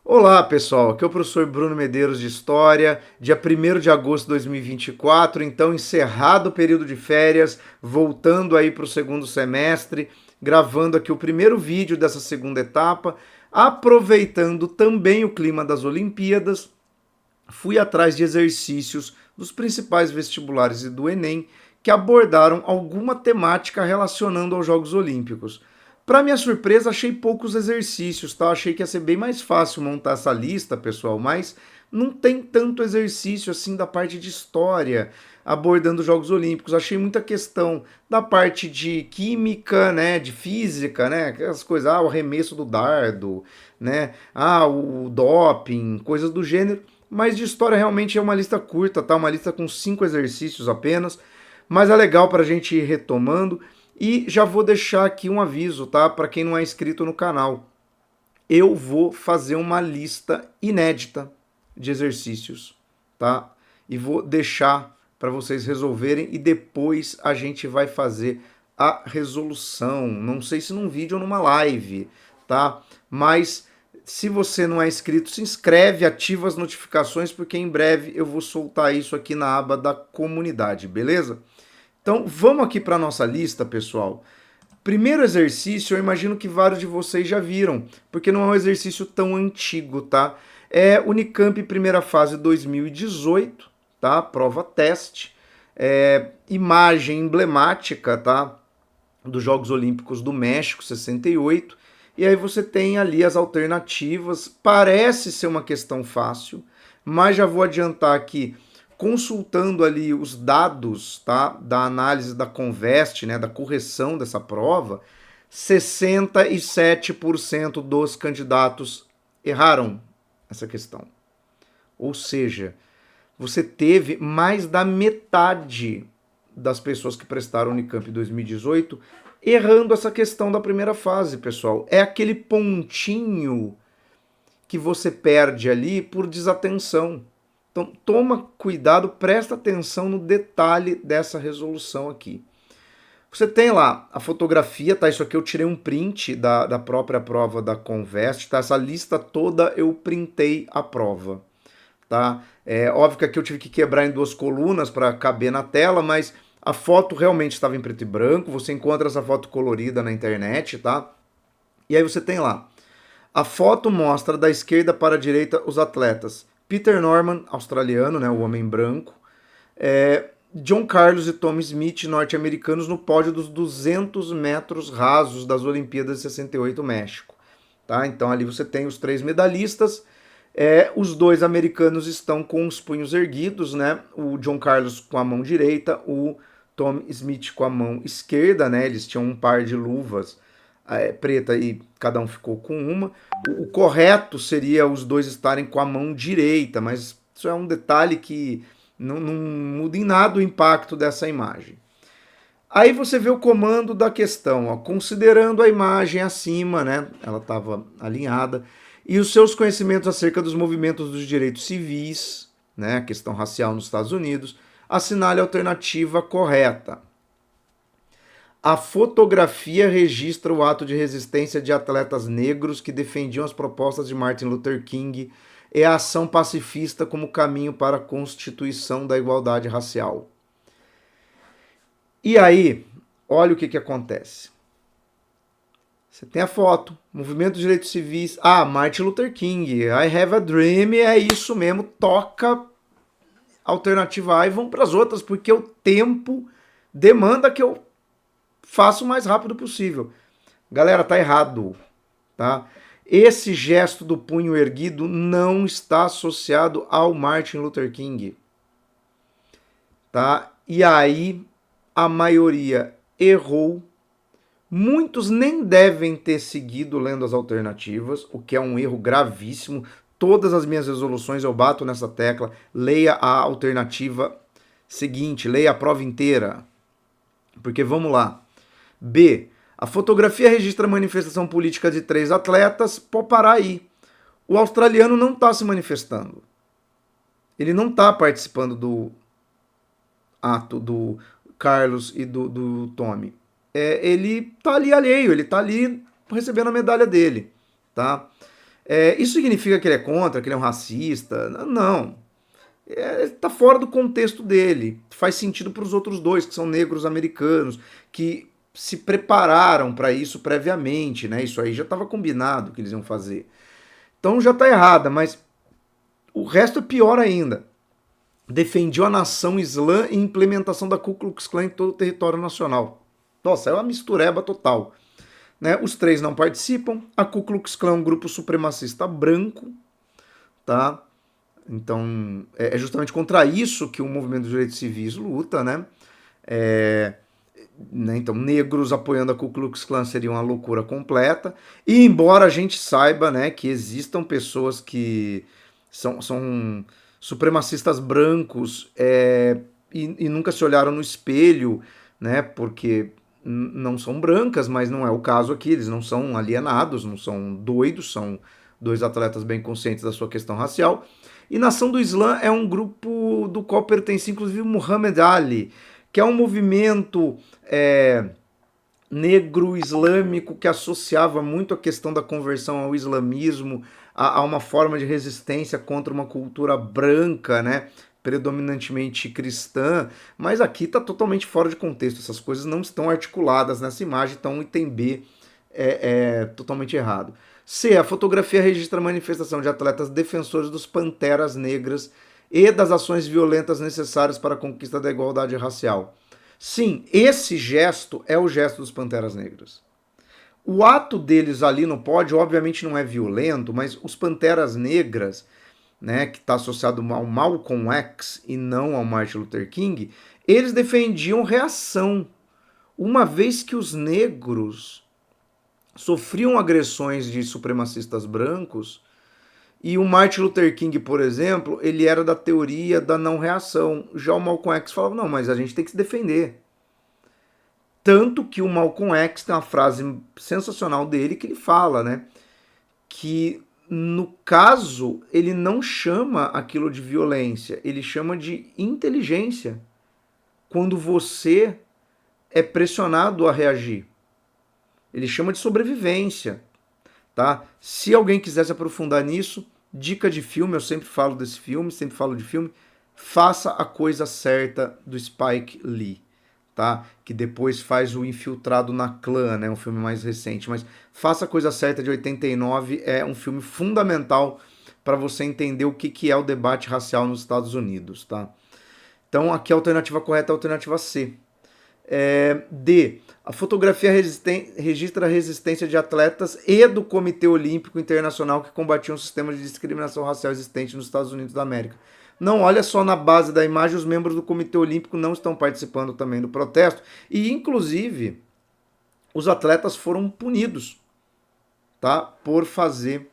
Olá, pessoal. Aqui é o professor Bruno Medeiros de História, dia 1º de agosto de 2024, então encerrado o período de férias, voltando aí para o segundo semestre, gravando aqui o primeiro vídeo dessa segunda etapa, aproveitando também o clima das Olimpíadas, fui atrás de exercícios dos principais vestibulares e do Enem que abordaram alguma temática relacionando aos Jogos Olímpicos. Para minha surpresa, achei poucos exercícios, tá? Achei que ia ser bem mais fácil montar essa lista, pessoal, mas não tem tanto exercício assim da parte de história abordando os Jogos Olímpicos. Achei muita questão da parte de química, né, de física, né, aquelas coisas, o arremesso do dardo, né, o doping, coisas do gênero. Mas de história realmente é uma lista curta, tá? Uma lista com 5 exercícios apenas, mas é legal para a gente ir retomando. E já vou deixar aqui um aviso, tá? Para quem não é inscrito no canal. Eu vou fazer uma lista inédita de exercícios, tá? E vou deixar para vocês resolverem e depois a gente vai fazer a resolução. Não sei se num vídeo ou numa live, tá? Mas se você não é inscrito, se inscreve, ativa as notificações, porque em breve eu vou soltar isso aqui na aba da comunidade, beleza? Então vamos aqui para a nossa lista, pessoal. Primeiro exercício, eu imagino que vários de vocês já viram, porque não é um exercício tão antigo, tá? É Unicamp primeira fase 2018, tá? Prova teste. Imagem emblemática, tá? Dos Jogos Olímpicos do México, 68. E aí você tem ali as alternativas. Parece ser uma questão fácil, mas já vou adiantar aqui, consultando ali os dados, tá, da análise da Conveste, né, da correção dessa prova, 67% dos candidatos erraram essa questão. Ou seja, você teve mais da metade das pessoas que prestaram Unicamp em 2018 errando essa questão da primeira fase, pessoal. É aquele pontinho que você perde ali por desatenção. Então, toma cuidado, presta atenção no detalhe dessa resolução aqui. Você tem lá a fotografia, tá? Isso aqui eu tirei um print da própria prova da Convest, tá? Essa lista toda eu printei a prova, tá? É óbvio que aqui eu tive que quebrar em 2 colunas para caber na tela, mas a foto realmente estava em preto e branco. Você encontra essa foto colorida na internet, tá? E aí você tem lá. A foto mostra da esquerda para a direita os atletas Peter Norman, australiano, né, o homem branco, John Carlos e Tom Smith, norte-americanos, no pódio dos 200 metros rasos das Olimpíadas de 68 México. Tá? Então ali você tem os 3 medalhistas, os 2 americanos estão com os punhos erguidos, né? O John Carlos com a mão direita, o Tom Smith com a mão esquerda, né? Eles tinham um par de luvas preta e cada um ficou com uma. O correto seria os dois estarem com a mão direita, mas isso é um detalhe que não muda em nada o impacto dessa imagem. Aí você vê o comando da questão, ó, considerando a imagem acima, né? Ela estava alinhada, e os seus conhecimentos acerca dos movimentos dos direitos civis, né? A questão racial nos Estados Unidos, assinale a alternativa correta. A fotografia registra o ato de resistência de atletas negros que defendiam as propostas de Martin Luther King e a ação pacifista como caminho para a constituição da igualdade racial. E aí, olha o que acontece. Você tem a foto, movimento de direitos civis. Martin Luther King, I have a dream, é isso mesmo, toca alternativa A e vão para as outras, porque o tempo demanda que eu faça o mais rápido possível. Galera, tá errado, tá? Esse gesto do punho erguido não está associado ao Martin Luther King, tá? E aí a maioria errou. Muitos nem devem ter seguido lendo as alternativas, o que é um erro gravíssimo. Todas as minhas resoluções eu bato nessa tecla. Leia a alternativa seguinte, leia a prova inteira. Porque vamos lá. B. A fotografia registra a manifestação política de 3 atletas. Pode parar aí. O australiano não está se manifestando. Ele não está participando do ato do Carlos e do Tommy. Ele tá ali alheio, ele tá ali recebendo a medalha dele, tá? Isso significa que ele é contra, que ele é um racista? Não. Tá fora do contexto dele. Faz sentido para os outros dois, que são negros americanos, que se prepararam para isso previamente, né? Isso aí já estava combinado que eles iam fazer. Então já está errada, mas o resto é pior ainda. Defendiu a nação islã e implementação da Ku Klux Klan em todo o território nacional. Nossa, é uma mistureba total. Né? Os três não participam. A Ku Klux Klan é um grupo supremacista branco, tá? Então, é justamente contra isso que o movimento dos direitos civis luta, né? É, né? Então, negros apoiando a Ku Klux Klan seria uma loucura completa. E embora a gente saiba, né, que existam pessoas que são supremacistas brancos e nunca se olharam no espelho, né? Porque não são brancas, mas não é o caso aqui. Eles não são alienados, não são doidos, são dois atletas bem conscientes da sua questão racial. E Nação do Islã é um grupo do qual pertence inclusive Muhammad Ali, que é um movimento negro islâmico que associava muito a questão da conversão ao islamismo, a uma forma de resistência contra uma cultura branca, né? Predominantemente cristã, mas aqui está totalmente fora de contexto. Essas coisas não estão articuladas nessa imagem, então o item B é totalmente errado. C. A fotografia registra a manifestação de atletas defensores dos panteras negras e das ações violentas necessárias para a conquista da igualdade racial. Sim, esse gesto é o gesto dos Panteras Negras. O ato deles ali no pódio, obviamente, não é violento, mas os Panteras Negras, né, que está associado ao Malcolm X e não ao Martin Luther King, eles defendiam reação. Uma vez que os negros sofriam agressões de supremacistas brancos, e o Martin Luther King, por exemplo, ele era da teoria da não reação. Já o Malcolm X falava, não, mas a gente tem que se defender. Tanto que o Malcolm X tem uma frase sensacional dele que ele fala, né? Que no caso ele não chama aquilo de violência, ele chama de inteligência. Quando você é pressionado a reagir. Ele chama de sobrevivência, tá? Se alguém quiser se aprofundar nisso, dica de filme, eu sempre falo desse filme, sempre falo de filme, Faça a Coisa Certa, do Spike Lee, tá? Que depois faz o Infiltrado na Clã, né? Um filme mais recente, mas Faça a Coisa Certa, de 89, é um filme fundamental para você entender o que é o debate racial nos Estados Unidos, tá? Então aqui a alternativa correta é a alternativa C. D. A fotografia registra a resistência de atletas e do Comitê Olímpico Internacional que combatiam o sistema de discriminação racial existente nos Estados Unidos da América. Não, olha só na base da imagem, os membros do Comitê Olímpico não estão participando também do protesto. E, inclusive, os atletas foram punidos, tá? Por fazer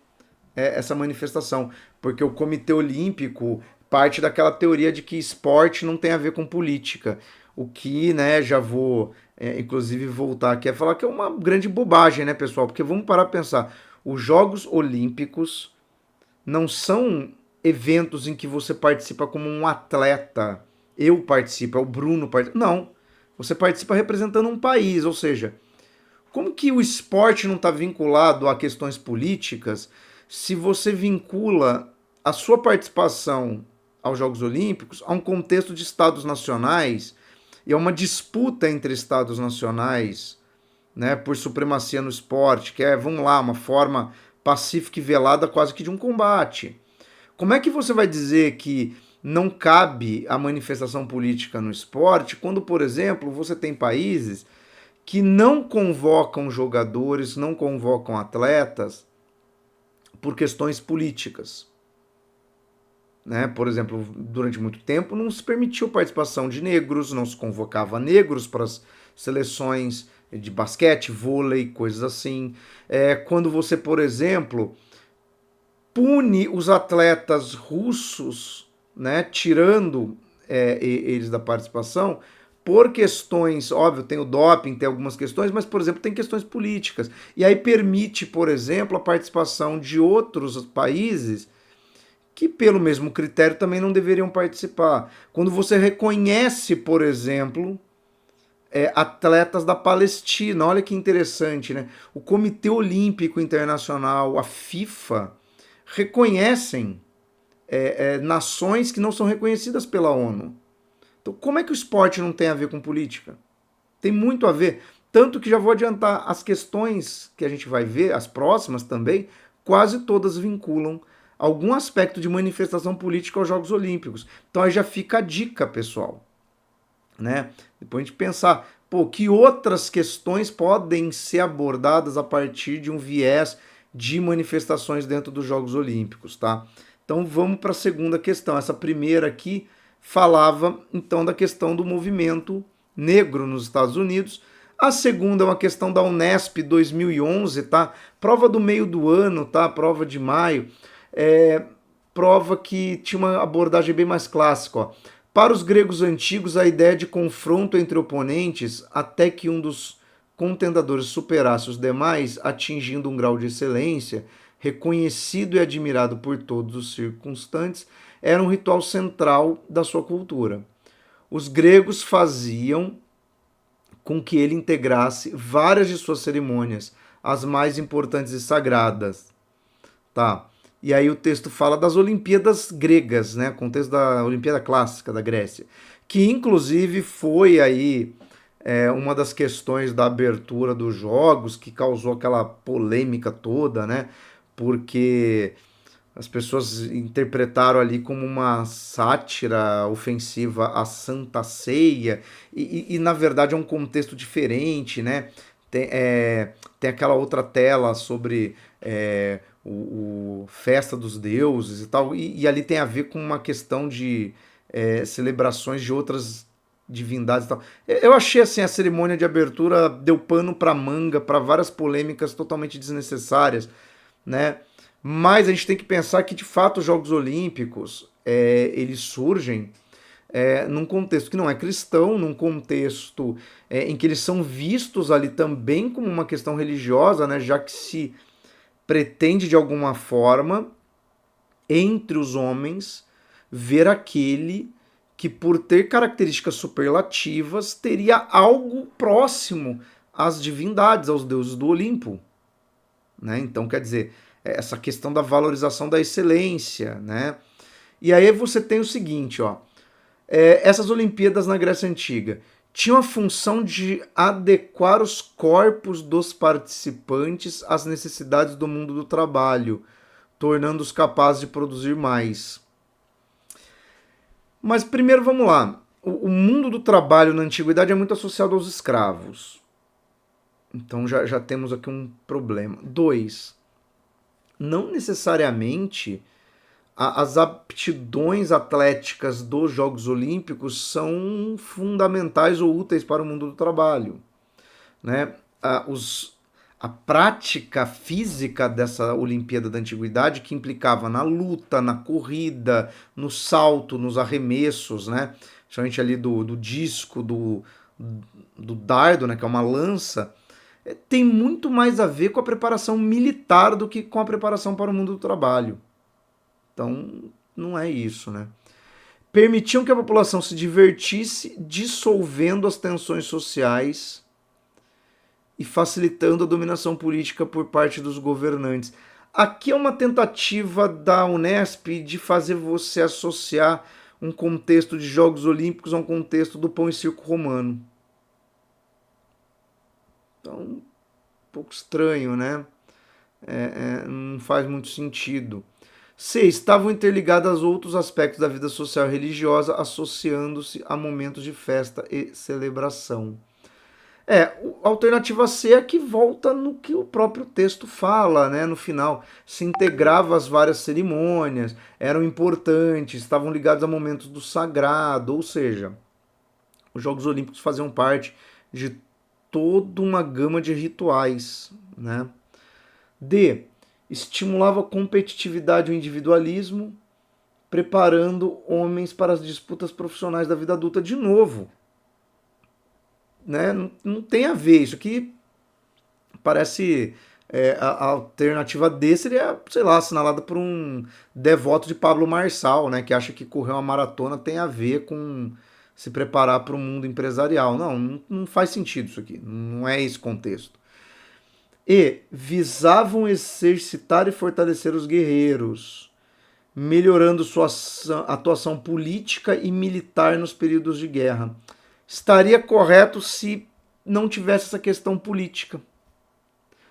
essa manifestação. Porque o Comitê Olímpico parte daquela teoria de que esporte não tem a ver com política. O que, né, já vou, inclusive, voltar aqui a falar que é uma grande bobagem, né, pessoal? Porque vamos parar para pensar. Os Jogos Olímpicos não são eventos em que você participa como um atleta. Eu participo, é o Bruno participa. Não. Você participa representando um país, ou seja, como que o esporte não está vinculado a questões políticas se você vincula a sua participação aos Jogos Olímpicos a um contexto de estados nacionais e a uma disputa entre estados nacionais, né, por supremacia no esporte, que é, vamos lá, uma forma pacífica e velada quase que de um combate. Como é que você vai dizer que não cabe a manifestação política no esporte quando, por exemplo, você tem países que não convocam jogadores, não convocam atletas por questões políticas? Né? Por exemplo, durante muito tempo não se permitiu participação de negros, não se convocava negros para as seleções de basquete, vôlei, coisas assim. Quando você, por exemplo, pune os atletas russos, né, tirando eles da participação, por questões, óbvio, tem o doping, tem algumas questões, mas, por exemplo, tem questões políticas. E aí permite, por exemplo, a participação de outros países que, pelo mesmo critério, também não deveriam participar. Quando você reconhece, por exemplo, atletas da Palestina, olha que interessante, né? O Comitê Olímpico Internacional, a FIFA, reconhecem nações que não são reconhecidas pela ONU. Então, como é que o esporte não tem a ver com política? Tem muito a ver. Tanto que já vou adiantar, as questões que a gente vai ver, as próximas também, quase todas vinculam algum aspecto de manifestação política aos Jogos Olímpicos. Então aí já fica a dica, pessoal. Né? Depois a gente pensar, pô, que outras questões podem ser abordadas a partir de um viés de manifestações dentro dos Jogos Olímpicos, tá? Então vamos para a segunda questão. Essa primeira aqui falava então da questão do movimento negro nos Estados Unidos. A segunda é uma questão da Unesp 2011, tá? Prova do meio do ano, tá? Prova de maio. Prova que tinha uma abordagem bem mais clássica, ó. Para os gregos antigos, a ideia de confronto entre oponentes até que um dos contendadores superasse os demais, atingindo um grau de excelência, reconhecido e admirado por todos os circunstantes, era um ritual central da sua cultura. Os gregos faziam com que ele integrasse várias de suas cerimônias, as mais importantes e sagradas. Tá. E aí o texto fala das Olimpíadas gregas, né? Contexto da Olimpíada Clássica da Grécia, que inclusive foi aí uma das questões da abertura dos jogos que causou aquela polêmica toda, né? Porque as pessoas interpretaram ali como uma sátira ofensiva à Santa Ceia e na verdade é um contexto diferente, né? Tem aquela outra tela sobre o Festa dos Deuses e tal, e ali tem a ver com uma questão de celebrações de outras divindades e tal. Eu achei assim, a cerimônia de abertura deu pano para manga, para várias polêmicas totalmente desnecessárias, né? Mas a gente tem que pensar que de fato os Jogos Olímpicos eles surgem num contexto que não é cristão, num contexto em que eles são vistos ali também como uma questão religiosa, né? Já que se pretende de alguma forma entre os homens ver aquele que por ter características superlativas teria algo próximo às divindades, aos deuses do Olimpo, né? Então quer dizer, essa questão da valorização da excelência, né? E aí você tem o seguinte, ó, essas Olimpíadas na Grécia Antiga tinham a função de adequar os corpos dos participantes às necessidades do mundo do trabalho, tornando-os capazes de produzir mais. Mas primeiro vamos lá. O mundo do trabalho na antiguidade é muito associado aos escravos. Então já temos aqui um problema. 2. Não necessariamente as aptidões atléticas dos Jogos Olímpicos são fundamentais ou úteis para o mundo do trabalho, né? A prática física dessa Olimpíada da Antiguidade, que implicava na luta, na corrida, no salto, nos arremessos, né? Principalmente ali do disco, do dardo, né? Que é uma lança, tem muito mais a ver com a preparação militar do que com a preparação para o mundo do trabalho. Então, não é isso, né? Permitiam que a população se divertisse, dissolvendo as tensões sociais e facilitando a dominação política por parte dos governantes. Aqui é uma tentativa da Unesp de fazer você associar um contexto de Jogos Olímpicos a um contexto do pão e circo romano. Então, um pouco estranho, né? Não faz muito sentido. 6. Estavam interligadas a outros aspectos da vida social e religiosa, associando-se a momentos de festa e celebração. A alternativa C é que volta no que o próprio texto fala, né? No final, se integrava às várias cerimônias, eram importantes, estavam ligados a momentos do sagrado, ou seja, os Jogos Olímpicos faziam parte de toda uma gama de rituais, né? D. Estimulava a competitividade e o individualismo, preparando homens para as disputas profissionais da vida adulta. De novo, né? Não tem a ver. Isso aqui parece a alternativa D seria, sei lá, assinalada por um devoto de Pablo Marçal, né? Que acha que correr uma maratona tem a ver com se preparar para o mundo empresarial. Não faz sentido isso aqui. Não é esse contexto. E visavam exercitar e fortalecer os guerreiros, melhorando sua atuação política e militar nos períodos de guerra. Estaria correto se não tivesse essa questão política,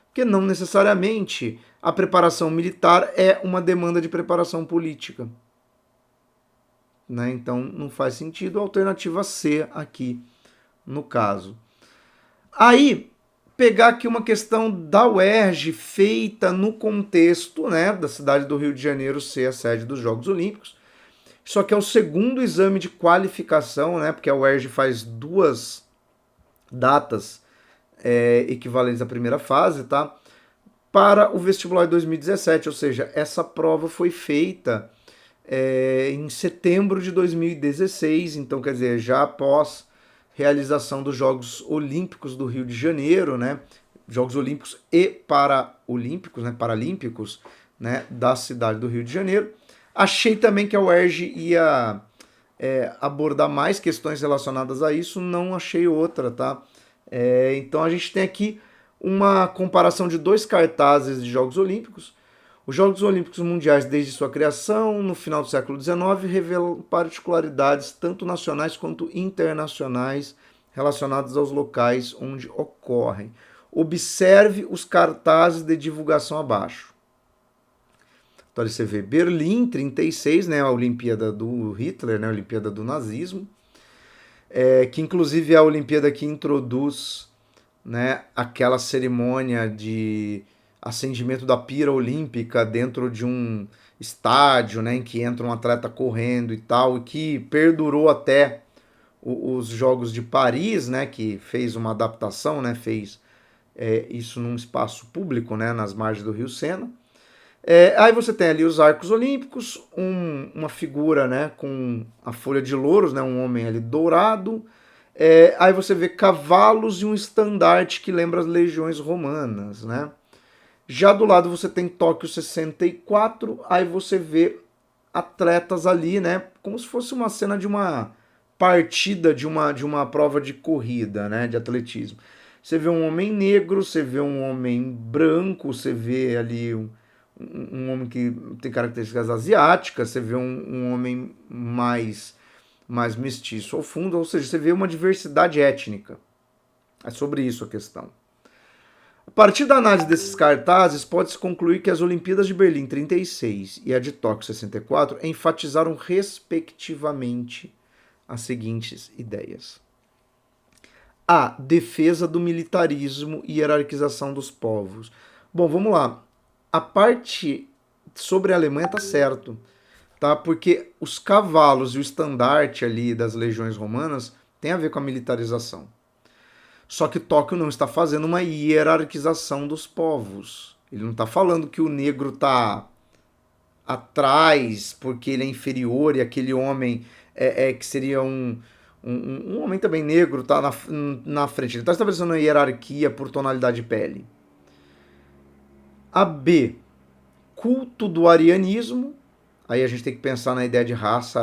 porque não necessariamente a preparação militar é uma demanda de preparação política. Né? Então não faz sentido a alternativa C aqui, no caso. Aí, pegar aqui uma questão da UERJ feita no contexto, né, da cidade do Rio de Janeiro ser a sede dos Jogos Olímpicos. Só que é o segundo exame de qualificação, né, porque a UERJ faz duas datas equivalentes à primeira fase, tá? Para o vestibular de 2017, ou seja, essa prova foi feita em setembro de 2016, então quer dizer, já após realização dos Jogos Olímpicos do Rio de Janeiro, né? Jogos Olímpicos e Paraolímpicos, né? Paralímpicos, né? Da cidade do Rio de Janeiro. Achei também que a UERJ ia abordar mais questões relacionadas a isso, não achei outra, tá? Então a gente tem aqui uma comparação de dois cartazes de Jogos Olímpicos. Os Jogos Olímpicos Mundiais, desde sua criação, no final do século XIX, revelam particularidades tanto nacionais quanto internacionais relacionadas aos locais onde ocorrem. Observe os cartazes de divulgação abaixo. Então, você vê Berlim, 36, né, a Olimpíada do Hitler, né, a Olimpíada do nazismo, que inclusive é a Olimpíada que introduz, né, aquela cerimônia de acendimento da pira olímpica dentro de um estádio, né, em que entra um atleta correndo e tal, e que perdurou até os Jogos de Paris, né, que fez uma adaptação, né, fez isso num espaço público, né, nas margens do Rio Sena. Aí você tem ali os arcos olímpicos, uma figura, né, com a folha de louros, né, um homem ali dourado. Aí você vê cavalos e um estandarte que lembra as legiões romanas, né? Já do lado você tem Tóquio 64, aí você vê atletas ali, né? Como se fosse uma cena de uma partida de uma prova de corrida, né? De atletismo. Você vê um homem negro, você vê um homem branco, você vê ali um homem que tem características asiáticas, você vê um homem mais mestiço ao fundo, ou seja, você vê uma diversidade étnica. É sobre isso a questão. A partir da análise desses cartazes, pode-se concluir que as Olimpíadas de Berlim 36 e a de Tóquio 64 enfatizaram respectivamente as seguintes ideias. A. Defesa do militarismo e hierarquização dos povos. Bom, vamos lá. A parte sobre a Alemanha tá certo, tá? Porque os cavalos e o estandarte ali das legiões romanas tem a ver com a militarização. Só que Tóquio não está fazendo uma hierarquização dos povos. Ele não está falando que o negro está atrás porque ele é inferior e aquele homem que seria um homem também negro está na frente. Ele está estabelecendo uma hierarquia por tonalidade de pele. A B, culto do arianismo. Aí a gente tem que pensar na ideia de raça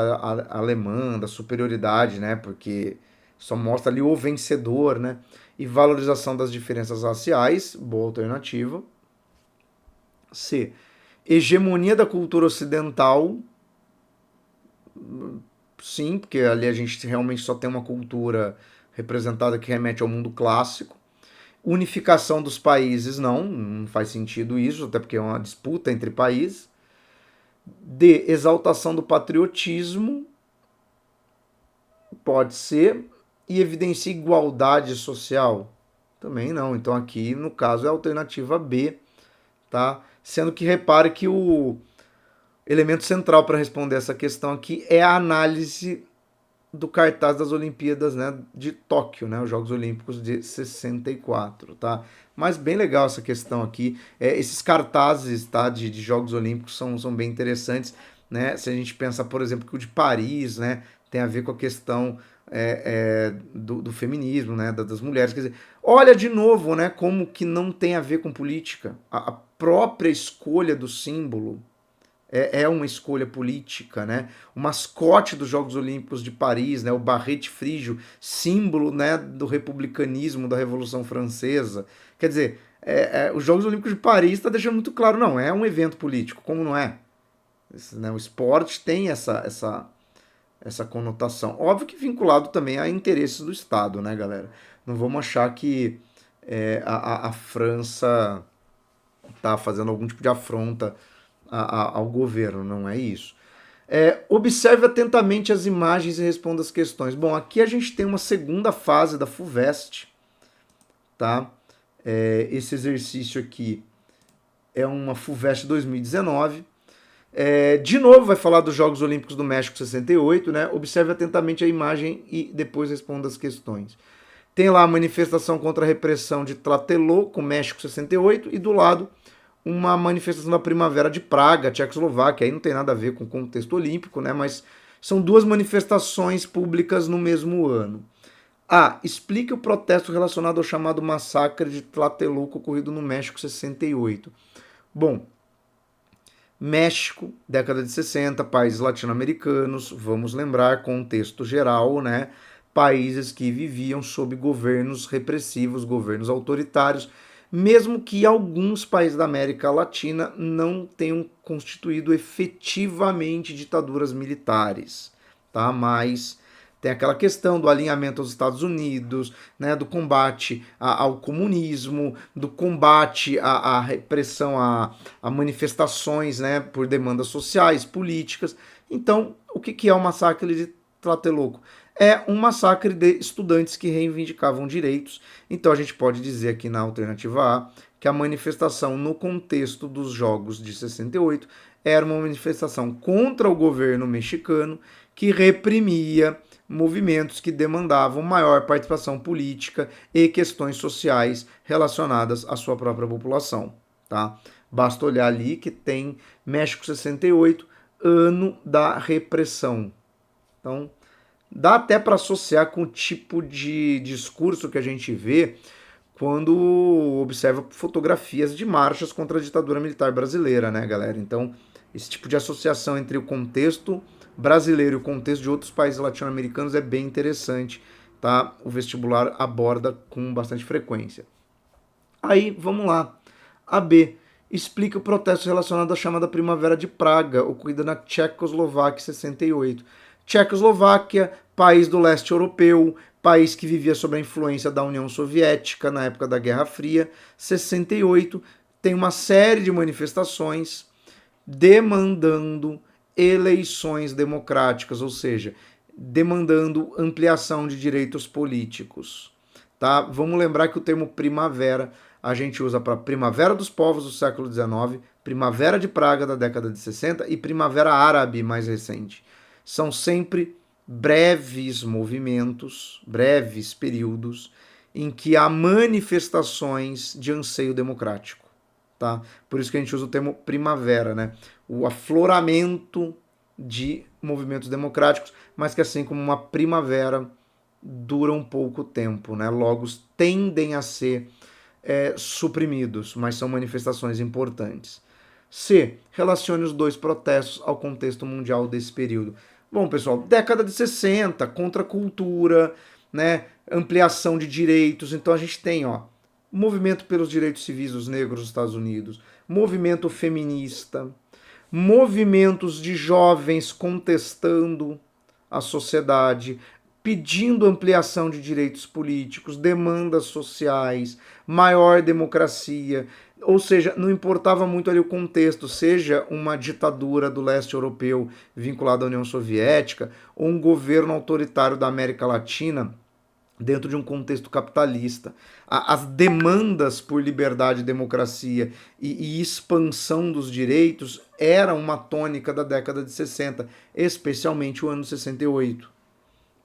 alemã, da superioridade, né? Porque só mostra ali o vencedor, né? E valorização das diferenças raciais, boa alternativa. C. Hegemonia da cultura ocidental. Sim, porque ali a gente realmente só tem uma cultura representada que remete ao mundo clássico. Unificação dos países, não faz sentido isso, até porque é uma disputa entre países. D. Exaltação do patriotismo. Pode ser. E evidencia igualdade social? Também não. Então aqui, no caso, é a alternativa B, tá? Sendo que repare que o elemento central para responder essa questão aqui é a análise do cartaz das Olimpíadas, né, de Tóquio, né, os Jogos Olímpicos de 64, tá? Mas bem legal essa questão aqui. Esses cartazes, tá, de Jogos Olímpicos são bem interessantes, né? Se a gente pensar, por exemplo, que o de Paris, né, tem a ver com a questão do feminismo, né, das mulheres. Quer dizer, olha de novo, né, como que não tem a ver com política. A própria escolha do símbolo é uma escolha política, né? O mascote dos Jogos Olímpicos de Paris, né, o barrete frígio, símbolo, né, do republicanismo, da Revolução Francesa. Quer dizer, os Jogos Olímpicos de Paris está deixando muito claro, não, é um evento político, como não é? Né, o esporte tem essa conotação. Óbvio que vinculado também a interesses do Estado, né, galera? Não vamos achar que a França está fazendo algum tipo de afronta ao governo, não é isso. Observe atentamente as imagens e responda as questões. Bom, aqui a gente tem uma segunda fase da FUVEST, tá? Esse exercício aqui é uma FUVEST 2019. De novo, vai falar dos Jogos Olímpicos do México 68, né? Observe atentamente a imagem e depois responda as questões. Tem lá a manifestação contra a repressão de Tlatelolco, México 68, e do lado uma manifestação da Primavera de Praga, Tchecoslováquia. Aí não tem nada a ver com o contexto olímpico, né? Mas são duas manifestações públicas no mesmo ano. Explique o protesto relacionado ao chamado massacre de Tlatelolco ocorrido no México 68. Bom, México, década de 60, países latino-americanos, vamos lembrar, contexto geral, né? Países que viviam sob governos repressivos, governos autoritários, mesmo que alguns países da América Latina não tenham constituído efetivamente ditaduras militares, tá? Mas tem aquela questão do alinhamento aos Estados Unidos, né, do combate ao comunismo, do combate à repressão a manifestações, né, por demandas sociais, políticas. Então, o que é o massacre de Tlatelolco? É um massacre de estudantes que reivindicavam direitos. Então, a gente pode dizer aqui na alternativa A que a manifestação no contexto dos Jogos de 68 era uma manifestação contra o governo mexicano que reprimia movimentos que demandavam maior participação política e questões sociais relacionadas à sua própria população, tá? Basta olhar ali que tem México 68, ano da repressão. Então, dá até para associar com o tipo de discurso que a gente vê quando observa fotografias de marchas contra a ditadura militar brasileira, né, galera? Então, esse tipo de associação entre o contexto brasileiro e o contexto de outros países latino-americanos é bem interessante, tá? O vestibular aborda com bastante frequência. Aí, vamos lá. A B. Explica o protesto relacionado à chamada Primavera de Praga, ocorrida na Tchecoslováquia em 68. Tchecoslováquia, país do leste europeu, país que vivia sob a influência da União Soviética na época da Guerra Fria. 68 tem uma série de manifestações demandando eleições democráticas, ou seja, demandando ampliação de direitos políticos. Tá? Vamos lembrar que o termo primavera a gente usa para Primavera dos Povos do século XIX, Primavera de Praga da década de 60 e Primavera Árabe mais recente. São sempre breves movimentos, breves períodos em que há manifestações de anseio democrático. Tá? Por isso que a gente usa o termo primavera, né? O afloramento de movimentos democráticos, mas que assim como uma primavera dura um pouco tempo, né? Logo tendem a ser suprimidos, mas são manifestações importantes. C. Relacione os dois protestos ao contexto mundial desse período. Bom, pessoal, década de 60, contracultura, né? Ampliação de direitos. Então a gente tem, movimento pelos direitos civis dos negros nos Estados Unidos, movimento feminista, movimentos de jovens contestando a sociedade, pedindo ampliação de direitos políticos, demandas sociais, maior democracia. Ou seja, não importava muito ali o contexto, seja uma ditadura do leste europeu vinculada à União Soviética ou um governo autoritário da América Latina dentro de um contexto capitalista. As demandas por liberdade, democracia e expansão dos direitos eram uma tônica da década de 60, especialmente o ano 68,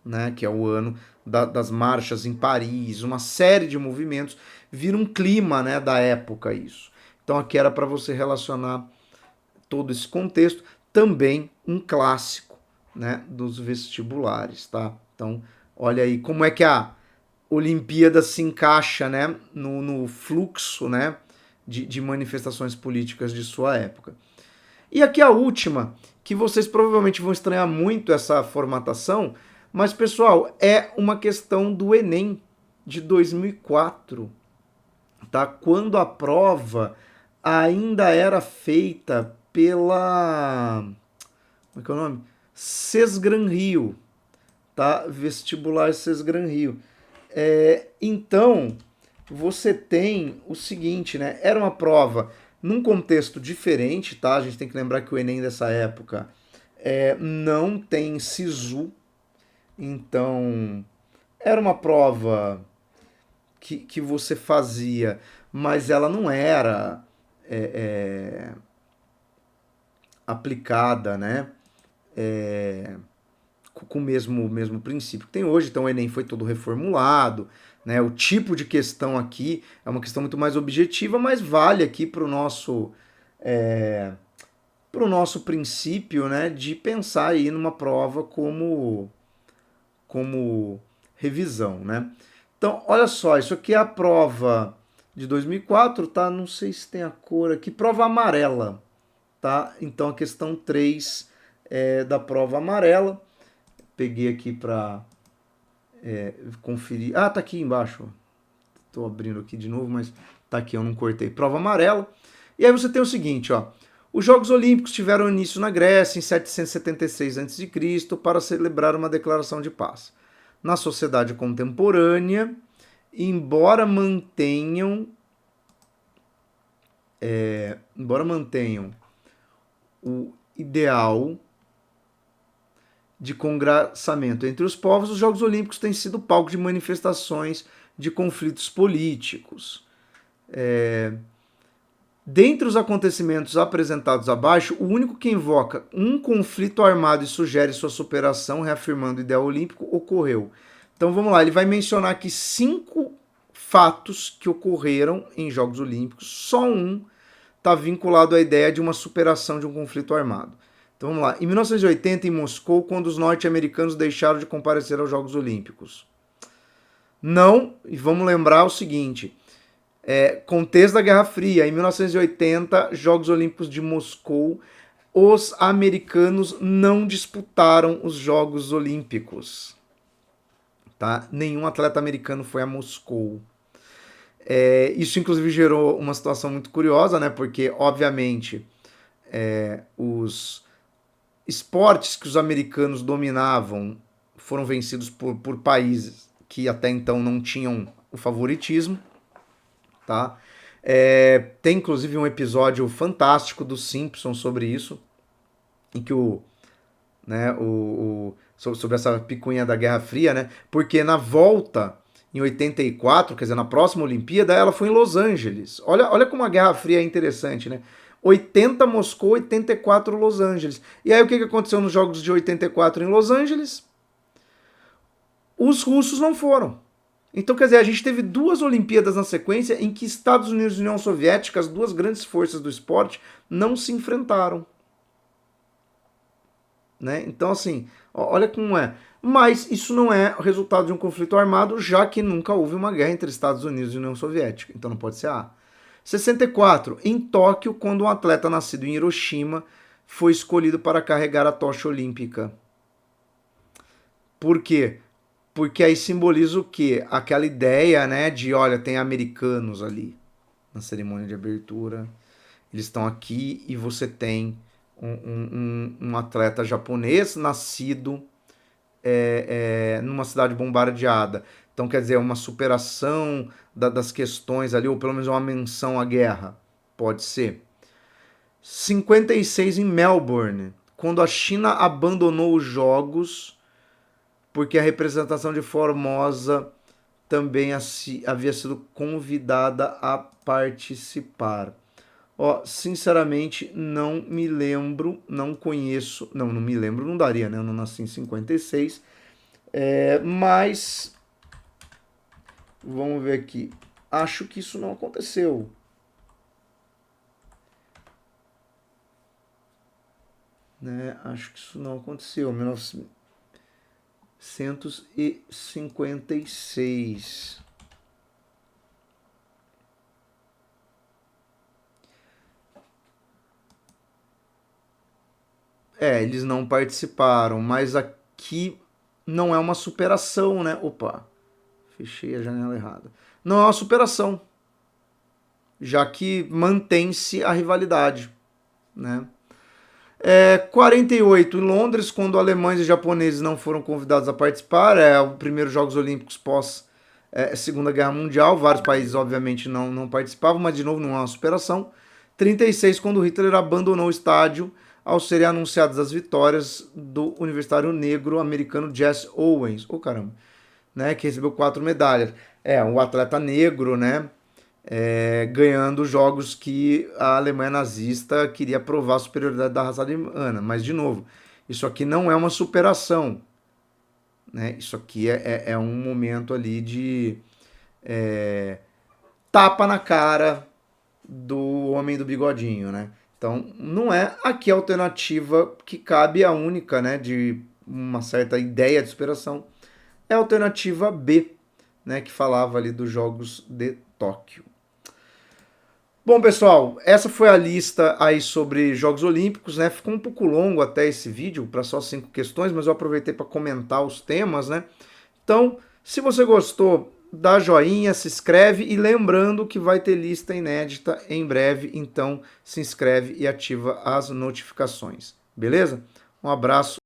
né, que é o ano das marchas em Paris, uma série de movimentos, vira um clima, né, da época isso. Então aqui era para você relacionar todo esse contexto, também um clássico, né, dos vestibulares, tá? Então, olha aí como é que a Olimpíada se encaixa, né, no fluxo, né, de manifestações políticas de sua época. E aqui a última, que vocês provavelmente vão estranhar muito essa formatação, mas, pessoal, é uma questão do Enem de 2004. tá? Quando a prova ainda era feita pela... Como é que é o nome? Sesgran Rio, tá? Vestibular Sesgran Rio. Então, você tem o seguinte, né? Era uma prova num contexto diferente, tá? A gente tem que lembrar que o Enem dessa época não tem SISU, então era uma prova que você fazia, mas ela não era é, é, aplicada, né? É, com o mesmo princípio que tem hoje. Então o Enem foi todo reformulado, né? O tipo de questão aqui é uma questão muito mais objetiva, mas vale aqui para o nosso princípio, né, de pensar aí numa prova como revisão, né? Então, olha só, isso aqui é a prova de 2004, tá? Não sei se tem a cor aqui, prova amarela, tá? Então a questão 3 é da prova amarela. Peguei aqui para conferir. Ah, tá aqui embaixo. Estou abrindo aqui de novo, mas tá aqui, eu não cortei. Prova amarela. E aí você tem o seguinte, ó. Os Jogos Olímpicos tiveram início na Grécia em 776 a.C. para celebrar uma declaração de paz. Na sociedade contemporânea, embora mantenham o ideal de congraçamento entre os povos, os Jogos Olímpicos têm sido palco de manifestações de conflitos políticos. Dentre os acontecimentos apresentados abaixo, o único que invoca um conflito armado e sugere sua superação, reafirmando o ideal olímpico, ocorreu. Então vamos lá, ele vai mencionar aqui 5 fatos que ocorreram em Jogos Olímpicos, só um está vinculado à ideia de uma superação de um conflito armado. Então vamos lá, em 1980, em Moscou, quando os norte-americanos deixaram de comparecer aos Jogos Olímpicos. Não, e vamos lembrar o seguinte, contexto da Guerra Fria, em 1980, Jogos Olímpicos de Moscou, os americanos não disputaram os Jogos Olímpicos. Tá? Nenhum atleta americano foi a Moscou. Isso, inclusive, gerou uma situação muito curiosa, né? Porque, obviamente, os esportes que os americanos dominavam foram vencidos por países que até então não tinham o favoritismo. Tá? Tem inclusive um episódio fantástico dos Simpsons sobre isso, em que sobre essa picuinha da Guerra Fria, né? Porque na volta em 84, quer dizer, na próxima Olimpíada, ela foi em Los Angeles. Olha como a Guerra Fria é interessante, né? 80 Moscou, 84 Los Angeles. E aí o que aconteceu nos Jogos de 84 em Los Angeles? Os russos não foram. Então, quer dizer, a gente teve 2 Olimpíadas na sequência em que Estados Unidos e União Soviética, as 2 grandes forças do esporte, não se enfrentaram. Né? Então, assim, olha como é. Mas isso não é resultado de um conflito armado, já que nunca houve uma guerra entre Estados Unidos e União Soviética. Então não pode ser A. 64. Em Tóquio, quando um atleta nascido em Hiroshima foi escolhido para carregar a tocha olímpica. Por quê? Porque aí simboliza o quê? Aquela ideia, né, de, olha, tem americanos ali na cerimônia de abertura, eles estão aqui e você tem um atleta japonês nascido numa cidade bombardeada. Então, quer dizer, uma superação das questões ali, ou pelo menos uma menção à guerra. Pode ser. 56 em Melbourne, quando a China abandonou os Jogos porque a representação de Formosa também havia sido convidada a participar. Sinceramente, não me lembro, não conheço, não me lembro, não daria, né? Eu não nasci em 56, mas vamos ver aqui. Acho que isso não aconteceu. Né? Acho que isso não aconteceu. 1956. Eles não participaram, mas aqui não é uma superação, né? Opa, fechei a janela errada. Não é uma superação. já que mantém-se a rivalidade, né? 48, em Londres, quando alemães e japoneses não foram convidados a participar, o primeiro Jogos Olímpicos pós Segunda Guerra Mundial, vários países obviamente não participavam, mas de novo não é uma superação. 36, quando Hitler abandonou o estádio ao serem anunciadas as vitórias do universitário negro americano Jesse Owens, caramba, né, que recebeu 4 medalhas. Um atleta negro, né, ganhando jogos que a Alemanha nazista queria provar a superioridade da raça alemã. Mas, de novo, isso aqui não é uma superação, né? Isso aqui é um momento ali de tapa na cara do homem do bigodinho, né? Então, não é aqui a alternativa que cabe, a única, né, de uma certa ideia de superação, é a alternativa B, né, que falava ali dos Jogos de Tóquio. Bom, pessoal, essa foi a lista aí sobre Jogos Olímpicos, né? Ficou um pouco longo até esse vídeo, para só 5 questões, mas eu aproveitei para comentar os temas, né? Então, se você gostou, dá joinha, se inscreve e lembrando que vai ter lista inédita em breve, então se inscreve e ativa as notificações, beleza? Um abraço.